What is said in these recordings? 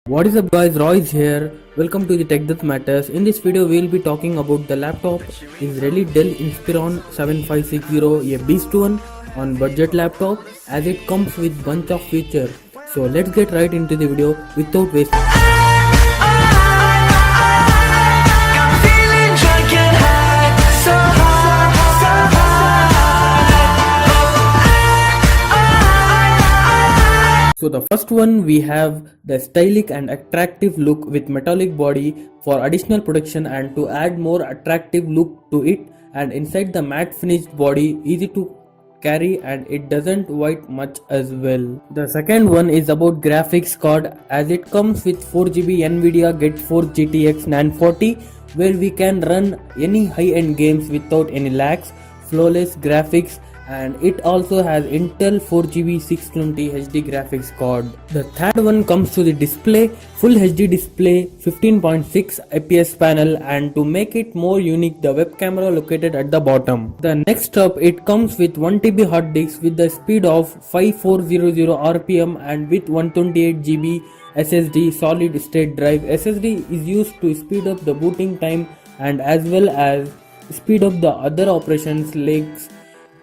What is up guys, Roy is here. Welcome to the Tech That Matters. In this video we will be talking about the laptop Israeli Dell Inspiron 7560, a beast one on budget laptop as it comes with bunch of features. So let's get right into the video without wasting. So the first one, we have the stylish and attractive look with metallic body for additional protection and to add more attractive look to it, and inside the matte finished body, easy to carry and it doesn't weigh much as well. The second one is about graphics card as it comes with 4GB Nvidia Get 4 GTX 940 where we can run any high-end games without any lags, flawless graphics, and it also has Intel 4GB 620 HD graphics card. The third one comes to the display, full HD display, 15.6 IPS panel, and to make it more unique, the web camera located at the bottom. The next up, it comes with 1TB hard disk with the speed of 5400 RPM and with 128GB SSD solid state drive. SSD is used to speed up the booting time and as well as speed up the other operations like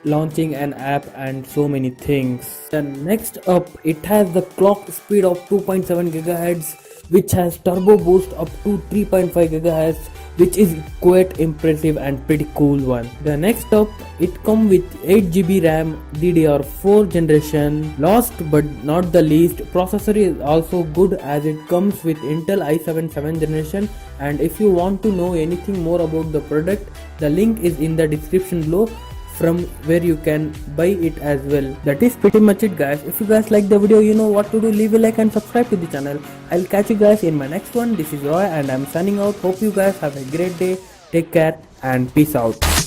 launching an app and so many things. Then next up, it has the clock speed of 2.7 GHz which has turbo boost up to 3.5 GHz, which is quite impressive and pretty cool one. The next up, it comes with 8GB RAM, DDR4 generation. Last but not the least, processor is also good as it comes with Intel i7 7th generation, and if you want to know anything more about the product, the link is in the description below from where you can buy it as well. That is pretty much it guys. If you guys like the video, you know what to do. Leave a like and subscribe to the channel. I'll catch you guys in my next one. This is Roy and I'm signing out. Hope you guys have a great day. Take care and peace out.